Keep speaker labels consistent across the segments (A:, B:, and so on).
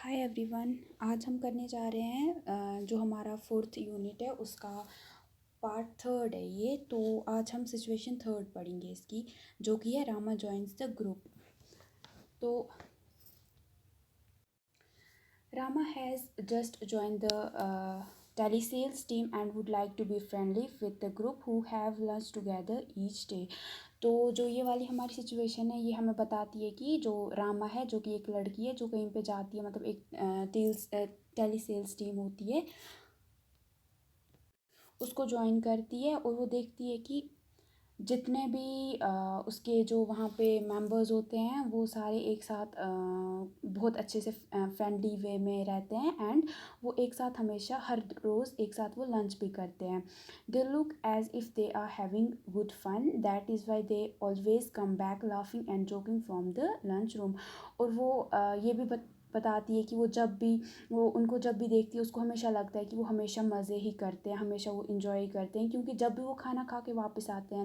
A: Hi everyone. आज हम करने जा रहे हैं जो हमारा फोर्थ यूनिट है उसका पार्ट थर्ड है ये। तो आज हम सिचुएशन थर्ड पढ़ेंगे इसकी, जो कि है रामा जॉइन्स द ग्रुप। तो Rama has just joined the telesales team and would like to be friendly with the group who have lunch together each day। तो जो ये वाली हमारी सिचुएशन है ये हमें बताती है कि जो रामा है, जो कि एक लड़की है जो कहीं पे जाती है, मतलब एक टेलीसेल्स टीम होती है, उसको ज्वाइन करती है और वो देखती है कि जितने भी उसके जो वहाँ पे मेंबर्स होते हैं वो सारे एक साथ बहुत अच्छे से फ्रेंडली वे में रहते हैं एंड वो एक साथ हमेशा हर रोज़ एक साथ वो लंच भी करते हैं। They look as if they are having good fun, that is why they always come back laughing and joking from the lunch room. और वो ये भी बताती है कि वो उनको जब भी देखती है उसको हमेशा लगता है कि वो हमेशा मज़े ही करते हैं, हमेशा वो इन्जॉय करते हैं, क्योंकि जब भी वो खाना खा के वापस आते हैं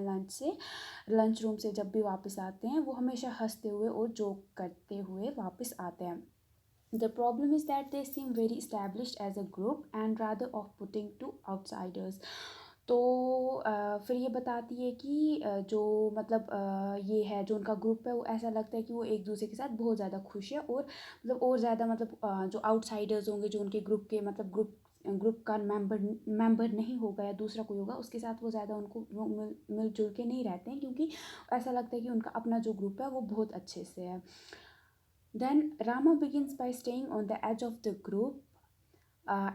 A: लंच रूम से जब भी वापस आते हैं वो हमेशा हंसते हुए और जोक करते हुए वापस आते हैं। The problem is that they seem very established as a group and rather off-putting to outsiders। तो फिर ये बताती है कि जो मतलब ये है जो उनका ग्रुप है वो ऐसा लगता है कि वो एक दूसरे के साथ बहुत ज़्यादा खुश है, और मतलब और ज़्यादा मतलब जो आउटसाइडर्स होंगे जो उनके ग्रुप के मतलब ग्रुप का मेंबर नहीं होगा या दूसरा कोई होगा उसके साथ वो ज़्यादा उनको वो मिलजुल के नहीं रहते हैं, क्योंकि ऐसा लगता है कि उनका अपना जो ग्रुप है वो बहुत अच्छे से है। Then Rama begins by staying on the edge of the group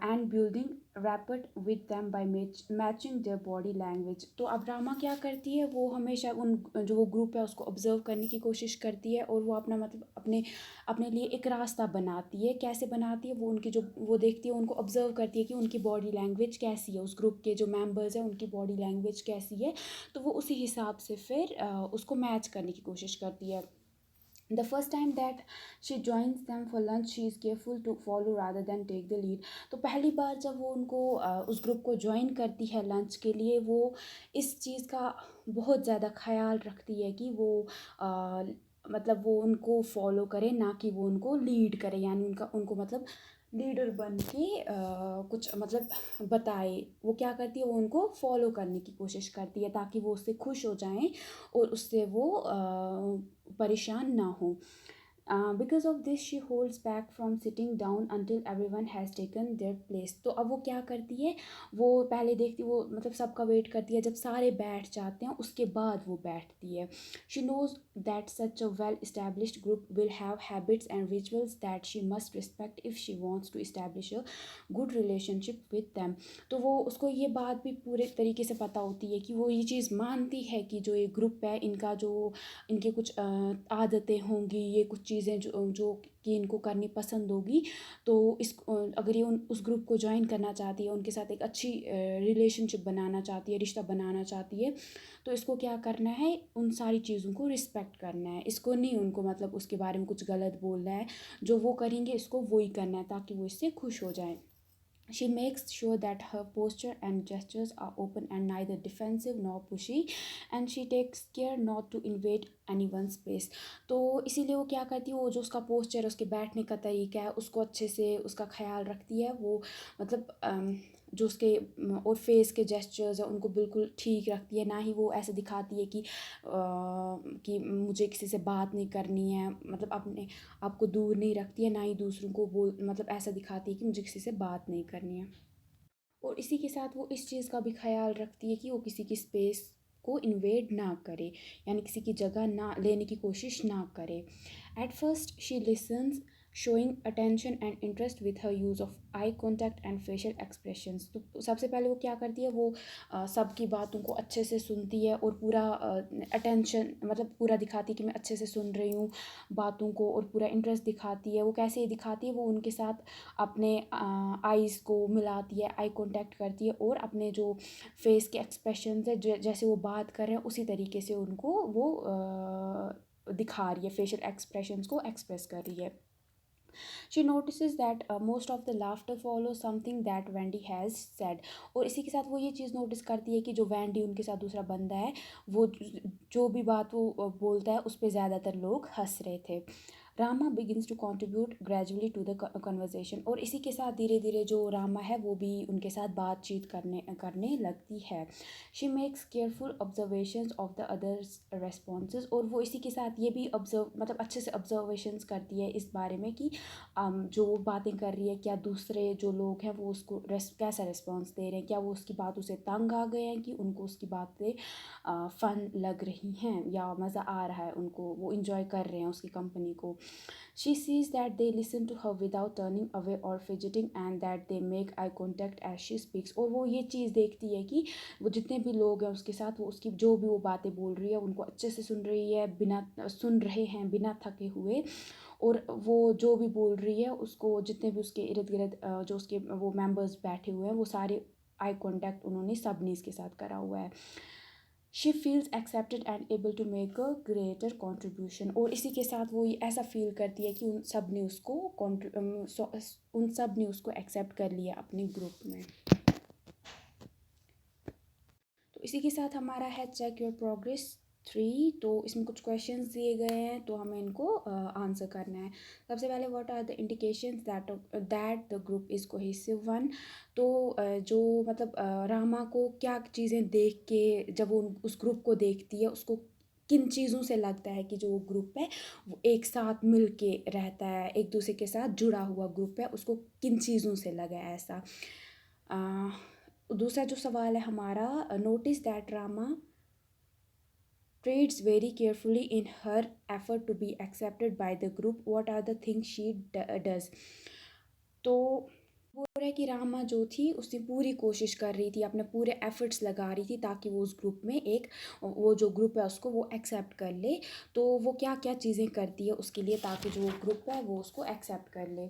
A: and building rapport with them by matching their body language। तो अब रामा क्या करती है, वो हमेशा उन जो वो ग्रुप है उसको ऑब्जर्व करने की कोशिश करती है और वो अपना मतलब अपने अपने लिए एक रास्ता बनाती है। कैसे बनाती है, वो उनकी जो वो देखती है, उनको ऑब्जर्व करती है कि उनकी बॉडी लैंग्वेज कैसी है, उस ग्रुप के जो मेंबर्स हैं उनकी बॉडी लैंग्वेज कैसी है, तो वो उसी हिसाब से फिर उसको मैच करने की कोशिश करती है। The first time that she joins them for lunch, she is careful to follow rather than take the lead। तो पहली बार जब वो उनको उस ग्रुप को ज्वाइन करती है लंच के लिए, वो इस चीज़ का बहुत ज़्यादा ख्याल रखती है कि वो मतलब वो उनको फॉलो करे, ना कि वो उनको लीड करे, यानी उनको मतलब लीडर बन के कुछ मतलब बताए। वो क्या करती है, वो उनको फॉलो करने की कोशिश करती है ताकि वो उससे खुश हो जाएं और उससे वो परेशान ना हो। Because of this she holds back from sitting down until everyone has taken their place. तो अब वो क्या करती है, वो पहले देखती, वो मतलब सबका वेट करती है, जब सारे बैठ जाते हैं उसके बाद वो बैठती है। She knows that such a well established group will have habits and rituals that she must respect if she wants to establish a good relationship with them. तो वो उसको ये बात भी पूरे तरीके से पता होती है कि वो ये चीज़ मानती है कि जो ये ग्रुप है इनका जो इनकी कुछ आदतें होंगी, ये कुछ चीज़ें जो कि इनको करनी पसंद होगी, तो अगर ये उस ग्रुप को ज्वाइन करना चाहती है, उनके साथ एक अच्छी रिलेशनशिप बनाना चाहती है, रिश्ता बनाना चाहती है, तो इसको क्या करना है, उन सारी चीज़ों को रिस्पेक्ट करना है। इसको नहीं उनको मतलब उसके बारे में कुछ गलत बोलना है, जो वो करेंगे इसको वो ही करना है ताकि वो इससे खुश हो जाए। She makes sure that her posture and gestures are open and neither defensive nor pushy, and she takes care not to invade anyone's space। तो इसीलिए वो क्या करती है, वो जो उसका पोस्चर, उसके बैठने का तरीका है, उसको अच्छे से उसका ख्याल रखती है। वो मतलब जो उसके और फेस के जेस्चर्स है उनको बिल्कुल ठीक रखती है, ना ही वो ऐसे दिखाती है कि मुझे किसी से बात नहीं करनी है, मतलब अपने आपको दूर नहीं रखती है, ना ही दूसरों को मतलब ऐसा दिखाती है कि मुझे किसी से बात नहीं करनी है। और इसी के साथ वो इस चीज़ का भी ख्याल रखती है कि वो किसी की स्पेस को इन्वेड ना करे, यानी किसी की जगह ना लेने की कोशिश ना करे। At first she lessons, showing attention and interest with her use of eye contact and facial expressions. तो सबसे पहले वो क्या करती है, वो सबकी बातों को अच्छे से सुनती है और पूरा अटेंशन मतलब पूरा दिखाती है कि मैं अच्छे से सुन रही हूँ बातों को, और पूरा इंटरेस्ट दिखाती है। वो कैसे दिखाती है, वो उनके साथ अपने आइज़ को मिलाती है, आई कांटेक्ट करती है, और अपने जो फेस के एक्सप्रेशन है जैसे वो बात कर रहे हैं उसी तरीके से उनको वो दिखा रही है, फेशियल एक्सप्रेशंस को एक्सप्रेस कर रही है। She notices that most of the laughter follows something that Wendy has said। और इसी के साथ वो ये चीज़ नोटिस करती है कि जो वैंडी उनके साथ दूसरा बंदा है, वो जो भी बात वो बोलता है उस पर ज़्यादातर लोग हंस रहे थे। Rama begins to contribute gradually to the conversation, और इसी के साथ धीरे धीरे जो रामा है वो भी उनके साथ बातचीत करने लगती है। She makes careful observations of the others responses, और वो इसी के साथ ये भी ऑब्जर्व मतलब अच्छे से ऑब्जर्वेशंस करती है इस बारे में कि जो वो बातें कर रही है क्या दूसरे जो लोग हैं वो उसको कैसा रिस्पॉन्स दे रहे हैं, क्या वो उसकी बातों से तंग आ गए हैं कि उनको उसकी बातें फ़न लग रही हैं या मज़ा आ रहा है उनको, वो इन्जॉय कर रहे हैं उसकी कंपनी को। She sees that they listen to her without turning away और fidgeting and that they make eye contact as she speaks, और वो ये चीज़ देखती है कि वो जितने भी लोग हैं उसके साथ वो उसकी जो भी वो बातें बोल रही है उनको अच्छे से सुन रही है, बिना सुन रहे हैं बिना थके हुए, और वो जो भी बोल रही है उसको जितने भी उसके इर्द गिर्द जो उसके वो मेंबर्स बैठे हुए हैं वो सारे आई कांटेक्ट उन्होंने सबने इसके साथ करा हुआ है। She feels accepted and able to make a greater contribution, और इसी के साथ वो ऐसा फील करती है कि उन सब ने उसको उन सब ने उसको एक्सेप्ट कर लिया अपने ग्रुप में। तो इसी के साथ हमारा है चेक योर प्रोग्रेस 3। तो इसमें कुछ क्वेश्चंस दिए गए हैं तो हमें इनको आंसर करना है। सबसे पहले what are the indications that the group is cohesive one. तो जो मतलब रामा को क्या चीज़ें देख के जब वो उस ग्रुप को देखती है उसको किन चीज़ों से लगता है कि जो ग्रुप है वो एक साथ मिल के रहता है, एक दूसरे के साथ जुड़ा हुआ ग्रुप है, उसको किन चीज़ों से लगा ऐसा। दूसरा जो सवाल है हमारा, notice that Rama trades very carefully in her effort to be accepted by the group. What are the things she does? तो बोल रहा है कि रामा जो थी उसने पूरी कोशिश कर रही थी, अपने पूरे एफर्ट्स लगा रही थी ताकि वो उस ग्रुप में एक वो जो ग्रुप है उसको वो एक्सेप्ट कर ले। तो वो क्या क्या चीज़ें करती है उसके लिए ताकि जो ग्रुप है वो उसको एक्सेप्ट कर ले।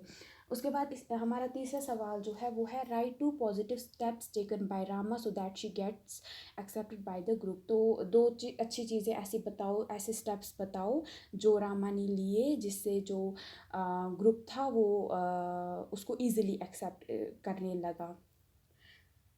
A: उसके बाद हमारा तीसरा सवाल जो है वो है write two positive steps taken by Rama so that she gets accepted by the group. तो दो अच्छी चीज़ें ऐसी बताओ, ऐसे स्टेप्स बताओ जो रामा ने लिए जिससे जो ग्रुप था वो उसको ईजिली एक्सेप्ट करने लगा।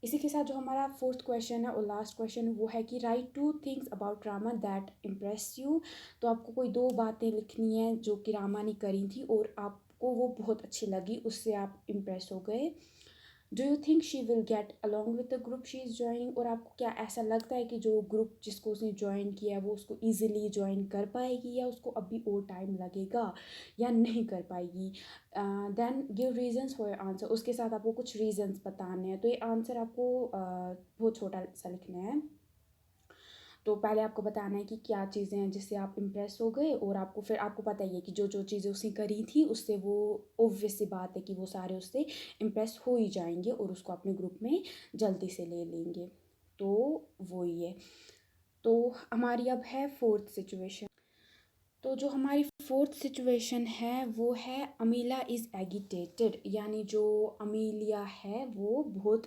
A: इसी के साथ जो हमारा फोर्थ क्वेश्चन है और लास्ट क्वेश्चन वो है कि right two things about Rama that impress you. तो आपको कोई दो बातें लिखनी है जो कि रामा ने करी थी और आपको वो बहुत अच्छी लगी, उससे आप इम्प्रेस हो गए। Do you think she will get along with the group she is joining, और आपको क्या ऐसा लगता है कि जो ग्रुप जिसको उसने ज्वाइन किया है वो उसको ईजिली ज्वाइन कर पाएगी या उसको अभी और टाइम लगेगा या नहीं कर पाएगी। Then give reasons for your answer, उसके साथ आपको कुछ रीजंस बताने हैं। तो ये आंसर आपको बहुत छोटा सा लिखना है। तो पहले आपको बताना है कि क्या चीज़ें हैं जिससे आप इम्प्रेस हो गए, और आपको फिर आपको पता ही है कि जो जो चीज़ें उसने करी थी उससे वो ऑब्वियस सी बात है कि वो सारे उससे इम्प्रेस हो ही जाएंगे और उसको अपने ग्रुप में जल्दी से ले लेंगे। तो वो ही है। तो हमारी अब है फोर्थ सिचुएशन। तो जो हमारी फोर्थ सिचुएशन है वो है अमीला इज़ एगिटेटेड, यानी जो अमीलिया है वो बहुत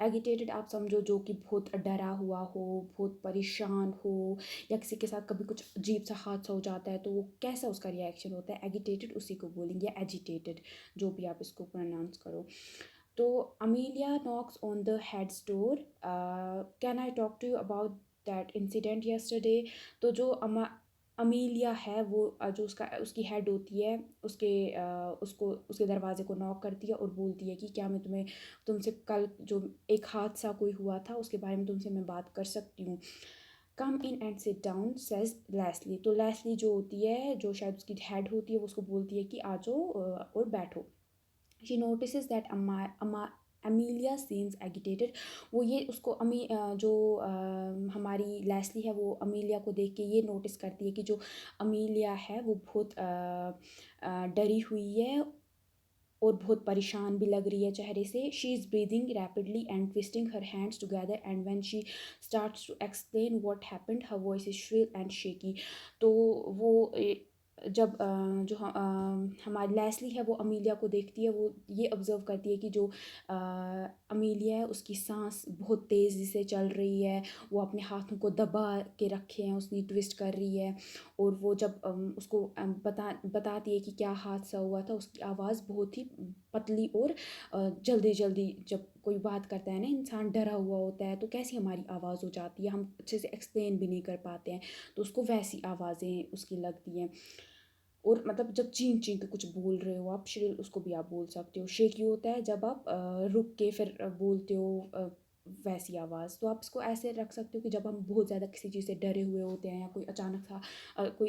A: एगिटेटेड आप समझो जो कि बहुत डरा हुआ हो, बहुत परेशान हो, या किसी के साथ कभी कुछ अजीब सा हादसा हो जाता है तो वो कैसा उसका रिएक्शन होता है, एगिटेटेड उसी को बोलेंगे, एजिटेटेड जो भी आप इसको प्रोनाउंस करो। तो Amelia knocks on the head's door, can I talk to you about that incident yesterday. तो जो अमीलिया है वो जो उसकी हेड होती है उसके उसको उसके दरवाज़े को नॉक करती है और बोलती है कि क्या मैं तुमसे कल जो एक हादसा कोई हुआ था उसके बारे में तुमसे मैं बात कर सकती हूँ। Come in and sit down says Leslie. तो लेस्ली जो होती है जो शायद उसकी हेड होती है वो उसको बोलती है कि आ जाओ और बैठो। She notice that Amelia seems agitated. वो ये उसको जो हमारी लेस्ली है वो अमीलिया को देख के ये नोटिस करती है कि जो अमीलिया है वो बहुत डरी हुई है और बहुत परेशान भी लग रही है चेहरे से। She is breathing rapidly and twisting her hands together and when she starts to explain what happened her voice is shrill and shaky. तो वो जब हमारी लेस्ली है वो अमीलिया को देखती है, वो ये ऑब्ज़र्व करती है कि जो अमीलिया है उसकी सांस बहुत तेज़ी से चल रही है, वो अपने हाथों को दबा के रखे हैं, उसने ट्विस्ट कर रही है। और वो जब उसको बताती है कि क्या हादसा हुआ था, उसकी आवाज़ बहुत ही पतली और जल्दी जल्दी, जब कोई बात करता है ना इंसान डरा हुआ होता है तो कैसी हमारी आवाज़ हो जाती है, हम अच्छे से एक्सप्लेन भी नहीं कर पाते हैं, तो उसको वैसी आवाज़ें उसकी लगती हैं। और मतलब जब चीं चीं के कुछ बोल रहे हो आप, श्रिल उसको भी आप बोल सकते हो। शेकी होता है जब आप रुक के फिर बोलते हो वैसी आवाज़। तो आप इसको ऐसे रख सकते हो कि जब हम बहुत ज़्यादा किसी चीज़ से डरे हुए होते हैं या कोई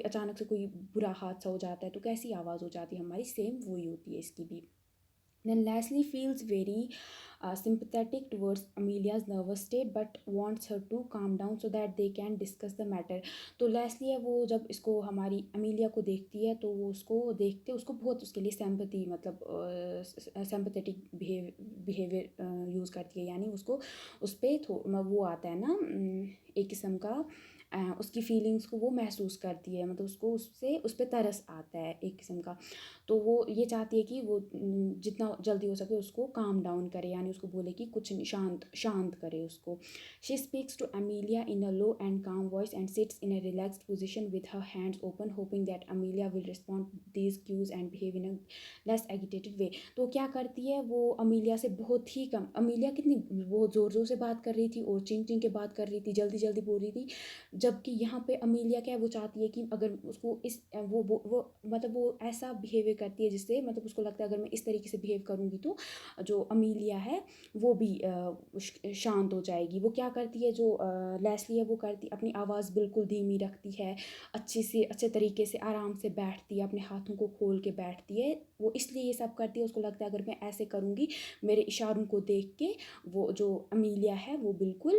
A: अचानक से कोई बुरा हादसा हो जाता है तो कैसी आवाज़ हो जाती है हमारी, सेम वही होती है इसकी भी। Then Leslie feels very sympathetic towards Amelia's nervous state but wants her to calm down so that they can discuss the matter. तो लेस्ली है वो जब इसको हमारी अमीलिया को देखती है तो वो उसको देखते उसको बहुत उसके लिए सिंपैथी मतलब सिंपैथेटिक बिहेवियर यूज़ करती है, यानी उसको उस पर वो आता है ना एक किस्म का उसकी फीलिंग्स को वो महसूस करती है, मतलब उसको उससे उस पर तरस आता है एक किस्म का। तो वो ये चाहती है कि वो जितना जल्दी हो सके उसको काम डाउन करे, यानी उसको बोले कि कुछ शांत शांत करे उसको। She speaks to Amelia in a low and calm voice and sits in a relaxed position with her hands open hoping that Amelia will respond these cues and behave in a less agitated way. तो क्या करती है वो Amelia से बहुत ही कम, Amelia कितनी बहुत ज़ोर ज़ोर से बात कर रही थी और चिंग चिंग के बात कर रही थी, जल्दी जल्दी बोल रही थी, जबकि यहाँ पे अमीलिया क्या है वो चाहती है कि अगर उसको इस वो मतलब वो ऐसा बिहेवियर करती है जिससे मतलब उसको लगता है अगर मैं इस तरीके से बिहेव करूँगी तो जो अमीलिया है वो भी शांत हो जाएगी। वो क्या करती है जो लेस्ली है वो करती अपनी आवाज़ बिल्कुल धीमी रखती है, अच्छे तरीके से आराम से बैठती है, अपने हाथों को खोल के बैठती है। वो इसलिए ये सब करती है, उसको लगता है अगर मैं ऐसे करूँगी मेरे इशारों को देख के वो जो अमीलिया है वो बिल्कुल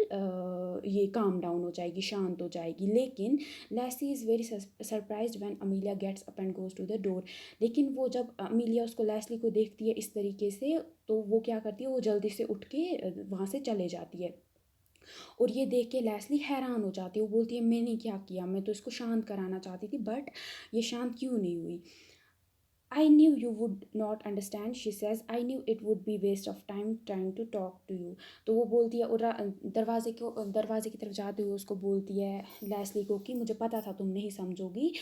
A: ये काम डाउन हो जाएगी, शांत हो जाएगी। लेकिन Leslie is very surprised when Amelia gets up and goes to the door. लेकिन वो जब अमीलिया उसको लेस्ली को देखती है इस तरीके से तो वो क्या करती है वो जल्दी से उठ के वहाँ से चले जाती है। और ये देख के लेस्ली हैरान हो जाती है, वो बोलती है मैंने क्या किया, मैं तो इसको शांत कराना चाहती थी बट ये शांत क्यों नहीं हुई। I knew you would not understand, she says. I knew it would be waste of time trying to talk to you. तो वो बोलती है और दरवाजे की तरफ जाते हुए उसको बोलती है लेस्ली को कि मुझे पता था तुम नहीं समझोगी,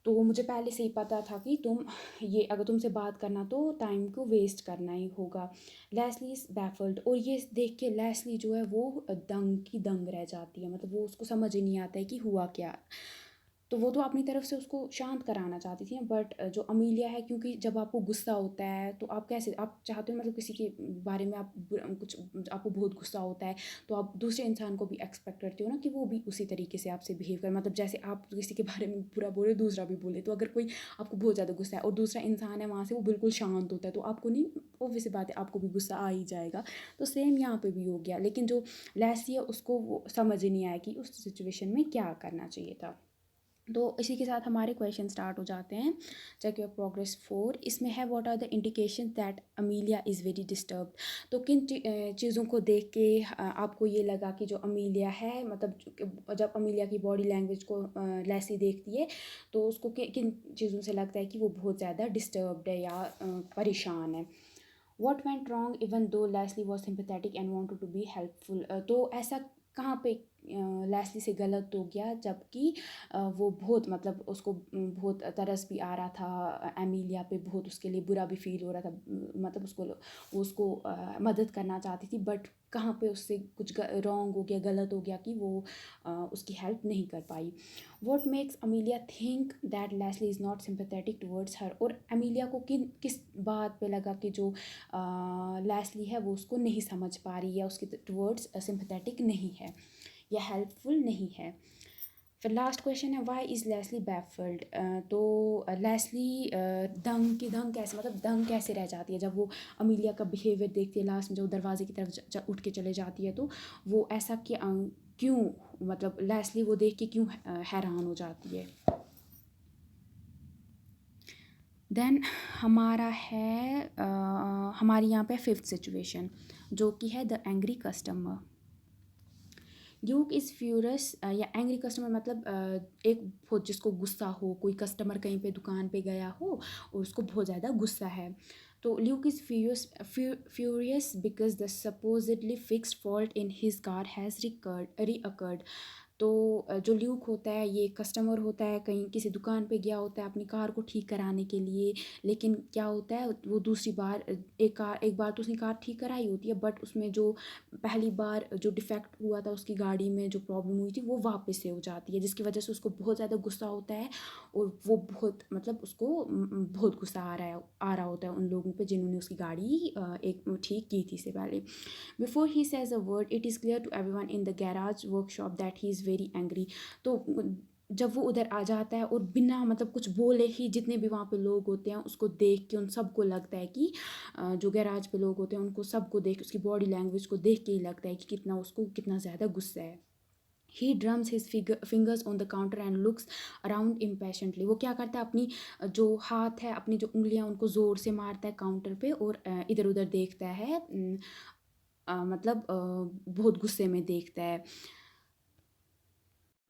A: तो मुझे पहले से ही पता था कि तुम ये अगर तुमसे बात करना तो टाइम को वेस्ट करना ही होगा। लेस्ली इज़ बैफल्ड, और ये देख के लेस्ली जो है वो दंग की दंग रह जाती है, मतलब वो उसको समझ ही नहीं आता है कि हुआ क्या। तो वो तो अपनी तरफ से उसको शांत कराना चाहती थी, बट जो अमीलिया है क्योंकि जब आपको गुस्सा होता है तो आप कैसे आप चाहते हो मतलब किसी के बारे में आप कुछ आपको बहुत गुस्सा होता है तो आप दूसरे इंसान को भी एक्सपेक्ट करते हो ना कि वो भी उसी तरीके से आपसे बिहेव करे, मतलब जैसे आप किसी के बारे में बुरा बोले दूसरा भी बोले। तो अगर कोई आपको बहुत ज़्यादा गुस्सा है और दूसरा इंसान है वहाँ से वो बिल्कुल शांत होता है तो आपको नहीं, ऑब्वियस सी बात है आपको भी गुस्सा आ ही जाएगा। तो सेम यहाँ पे भी हो गया, लेकिन जो लेस्ली है उसको वो समझ ही नहीं आया कि उस सिचुएशन में क्या करना चाहिए था। तो इसी के साथ हमारे क्वेश्चन स्टार्ट हो जाते हैं। चेक योर प्रोग्रेस 4, इसमें है what are the indication that Amelia is very disturb. तो किन चीज़ों को देख के आपको ये लगा कि जो अमीलिया है मतलब जब अमीलिया की बॉडी लैंग्वेज को लेस्ली देखती है तो उसको किन चीज़ों से लगता है कि वो बहुत ज़्यादा डिस्टर्ब्ड है या परेशान है। What went wrong even though Leslie was sympathetic and wanted to be helpful. तो ऐसा कहाँ पे लेस्ली से गलत हो गया जबकि वो बहुत मतलब उसको बहुत तरस भी आ रहा था एमिलिया पे, बहुत उसके लिए बुरा भी फील हो रहा था, मतलब उसको मदद करना चाहती थी बट कहाँ पे उससे कुछ रॉन्ग हो गया, गलत हो गया कि वो उसकी हेल्प नहीं कर पाई। What makes Amelia think that Leslie is not sympathetic towards her, और अमीलिया को किस बात पे लगा कि जो लेस्ली है वो उसको नहीं समझ पा रही है, उसके टुवर्ड्स सिंपैथेटिक नहीं है या हेल्पफुल नहीं है। फिर लास्ट क्वेश्चन है वाई इज़ लेस्ली बैफल्ड। तो लेस्ली दंग की दंग कैसे मतलब दंग कैसे रह जाती है जब वो अमीलिया का बिहेवियर देखती है, लास्ट में जो दरवाजे की तरफ उठ के चले जाती है तो वो ऐसा क्यों मतलब लेस्ली वो देख के क्यों हैरान हो जाती है। देन हमारा है हमारी यहाँ पे फिफ्थ सिचुएशन जो कि है the angry customer. Duke is furious या एंग्री कस्टमर मतलब एक बहुत जिसको गुस्सा हो, कोई कस्टमर कहीं पे दुकान पे गया हो और उसको बहुत ज़्यादा गुस्सा है। तो Luke is furious because the supposedly fixed fault in his car has reoccurred. तो जो ल्यूक होता है ये कस्टमर होता है, कहीं किसी दुकान पे गया होता है अपनी कार को ठीक कराने के लिए, लेकिन क्या होता है वो दूसरी बार एक बार तो उसने कार ठीक कराई होती है, बट उसमें जो पहली बार जो डिफेक्ट हुआ था उसकी गाड़ी में जो प्रॉब्लम हुई थी वो वापस से हो जाती है, जिसकी वजह से उसको बहुत ज़्यादा गुस्सा होता है और वो बहुत मतलब उसको बहुत गुस्सा आ रहा होता है उन लोगों पे जिन्होंने उसकी गाड़ी एक ठीक की थी इससे पहले। Before he says a word it is clear to everyone in the garage workshop that he is very angry. तो जब वो उधर आ जाता है और बिना मतलब कुछ बोले ही जितने भी वहाँ पे लोग होते हैं उसको देख के उन सबको लगता है कि जो गैराज पे लोग होते हैं उनको सबको देख उसकी बॉडी लैंग्वेज को देख के ही लगता है कि कितना उसको कितना ज़्यादा गुस्सा है। ही drums his fingers on the counter and looks around impatiently। वो क्या करता है अपनी जो हाथ है अपनी जो उंगलियां उनको ज़ोर से मारता है काउंटर पे और इधर उधर देखता है, मतलब बहुत गुस्से में देखता है,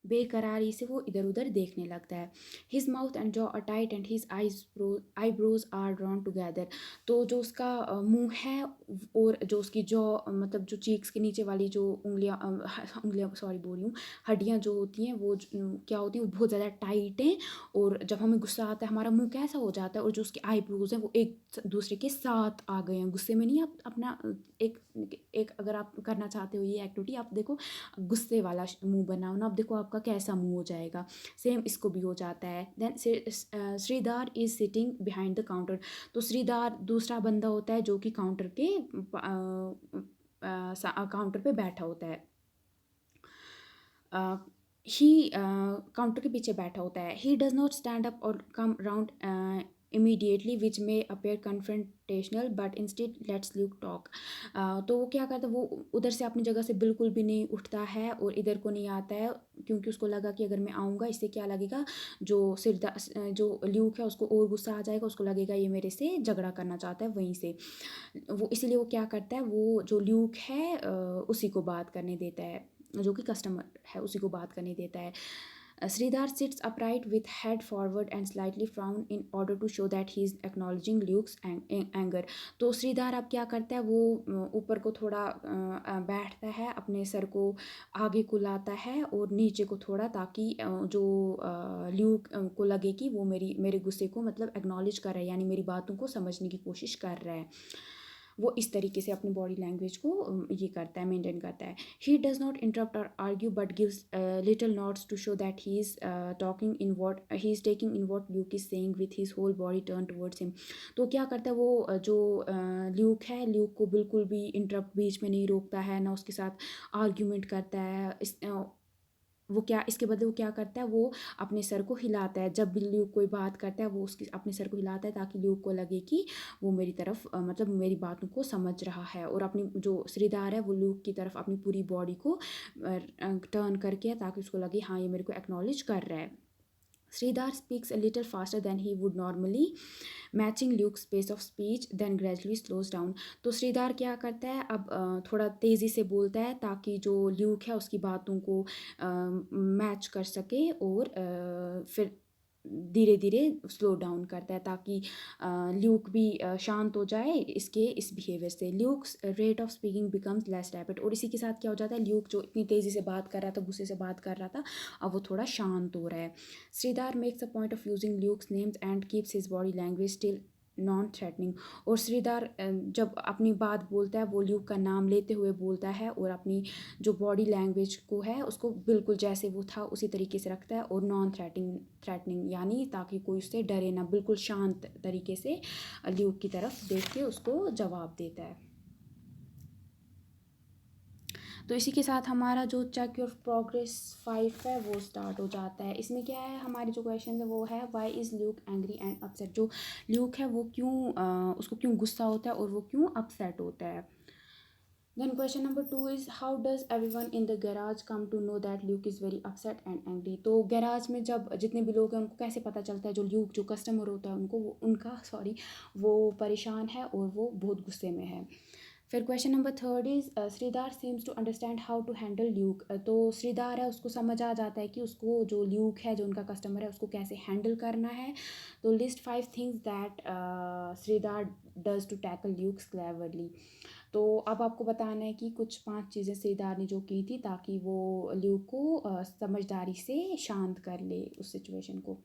A: बेकरारी से वो इधर उधर देखने लगता है। His mouth and jaw are tight and his eyebrows are drawn together. तो जो उसका मुंह है और जो उसकी जॉ मतलब जो चीक्स के नीचे वाली जो उंगलियां सॉरी बोल रही हूँ, हड्डियाँ जो होती हैं वो क्या होती हैं वो बहुत ज़्यादा टाइट हैं, और जब हमें गुस्सा आता है हमारा मुंह कैसा हो जाता है, और जो उसके आईब्रोज हैं वो एक दूसरे के साथ आ गए हैं गुस्से में। नहीं आप अपना एक एक अगर आप करना चाहते हो ये एक्टिविटी, आप देखो गुस्से वाला मुंह बनाओ ना, अब देखो आपका कैसा मुंह हो जाएगा। सेम इसको भी हो जाता है। Then Sridhar is sitting behind the counter. तो श्रीदार दूसरा बंदा होता है जो कि काउंटर के काउंटर पे बैठा होता है, ही काउंटर के पीछे बैठा होता है। He does not stand up और कम राउंड इमीडिएटली विच में appear confrontational but instead let's Luke talk. तो वो क्या करता है वो उधर से अपनी जगह से बिल्कुल भी नहीं उठता है और इधर को नहीं आता है, क्योंकि उसको लगा कि अगर मैं आऊँगा इससे क्या लगेगा, जो ल्यूक है उसको और गुस्सा आ जाएगा, उसको लगेगा ये मेरे से झगड़ा करना चाहता है वहीं से। वो इसीलिए वो क्या करता है वो जो ल्यूक है उसी को बात करने देता है, जो कि कस्टमर है उसी को बात करने देता है। Sridhar sits upright with head forward and slightly frown in order to show that he is acknowledging Luke's anger। तो श्रीधर अब क्या करता है वो ऊपर को थोड़ा बैठता है, अपने सर को आगे को लाता है और नीचे को थोड़ा, ताकि जो ल्यूक को लगे कि वो मेरे गुस्से को मतलब एक्नॉलेज कर रहा है, यानी मेरी बातों को समझने की कोशिश कर रहा है। वो इस तरीके से अपनी बॉडी लैंग्वेज को ये करता है, मेंटेन करता है। ही डज नॉट इंटरप्ट और argue but gives little nods to show that he is talking in what he is taking in what Luke is saying with his whole body turn towards him. तो क्या करता है वो जो Luke है, Luke को बिल्कुल भी इंटरप्ट बीच में नहीं रोकता है, ना उसके साथ आर्ग्यूमेंट करता है। वो क्या इसके बदले वो क्या करता है वो अपने सर को हिलाता है, जब भी ल्यूक कोई बात करता है वो उसकी अपने सर को हिलाता है, ताकि ल्यूक को लगे कि वो मेरी तरफ मतलब मेरी बातों को समझ रहा है, और अपनी जो श्रीदार है वो ल्यूक की तरफ अपनी पूरी बॉडी को टर्न करके, ताकि उसको लगे हाँ ये मेरे को एक्नॉलेज कर रहा है। Sridhar speaks a little faster than he would normally, matching Luke's pace of speech, then gradually slows down. तो श्रीदार क्या करता है अब थोड़ा तेज़ी से बोलता है, ताकि जो ल्यूक है उसकी बातों को मैच कर सके, और फिर धीरे धीरे स्लो डाउन करता है, ताकि ल्यूक भी शांत हो जाए इस बिहेवियर से। Luke's rate of speaking becomes less rapid. और इसी के साथ क्या हो जाता है, ल्यूक जो इतनी तेज़ी से बात कर रहा था, गुस्से से बात कर रहा था, अब वो थोड़ा शांत हो रहा है। Sridhar makes a point of using Luke's names and keeps his body language still non threatening. और श्रीदार जब अपनी बात बोलता है वो ल्यूक का नाम लेते हुए बोलता है, और अपनी जो बॉडी लैंग्वेज को है उसको बिल्कुल जैसे वो था उसी तरीके से रखता है, और नॉन थ्रेटनिंग यानी ताकि कोई उससे डरे ना, बिल्कुल शांत तरीके से ल्यूक की तरफ देख के उसको जवाब देता है। तो इसी के साथ हमारा जो चेक योर प्रोग्रेस 5 है वो स्टार्ट हो जाता है। इसमें क्या है, हमारी जो क्वेश्चन है वो है why is Luke angry and upset. जो ल्यूक है वो क्यों उसको क्यों गुस्सा होता है और वो क्यों अपसेट होता है। Then question number 2 is how does everyone in the garage come to know that Luke is very upset and angry. तो गैराज में जब जितने भी लोग हैं उनको कैसे पता चलता है, जो ल्यूक जो कस्टमर होता है उनको वो परेशान है और वो बहुत गुस्से में है। फिर question number 3 is Sridhar seems to understand how to handle Luke. तो श्रीदार है उसको समझ आ जाता है कि उसको जो ल्यूक है जो उनका कस्टमर है उसको कैसे हैंडल करना है। तो list 5 things that Sridhar does to tackle looks cleverly. तो अब आपको बताना है कि कुछ 5 चीज़ें सिरदार ने जो की थी ताकि वो ल्यूक को समझदारी से शांत कर ले उस सिचुएशन को।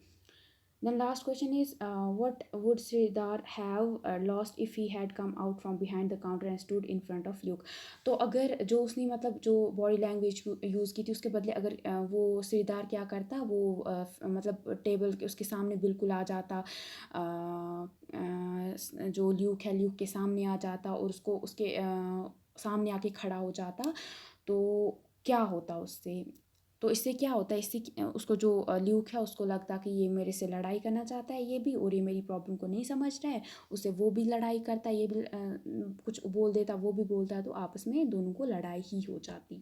A: Then last question is, what would Sridhar have lost if he had come out from behind the counter and stood in front of Luke? तो अगर जो उसने मतलब जो बॉडी लैंग्वेज यूज़ की थी उसके बदले अगर वो सिरदार क्या करता, वो मतलब टेबल के उसके सामने बिल्कुल आ जाता, जो ल्यूक है ल्यूक के सामने आ जाता और उसको उसके सामने आके खड़ा हो जाता, तो क्या होता उससे? तो इससे क्या होता है, इससे उसको जो ल्यूक है उसको लगता कि ये मेरे से लड़ाई करना चाहता है ये भी, और ये मेरी प्रॉब्लम को नहीं समझ रहा है, उससे वो भी लड़ाई करता, ये भी कुछ बोल देता, वो भी बोलता, तो आपस में दोनों को लड़ाई ही हो जाती।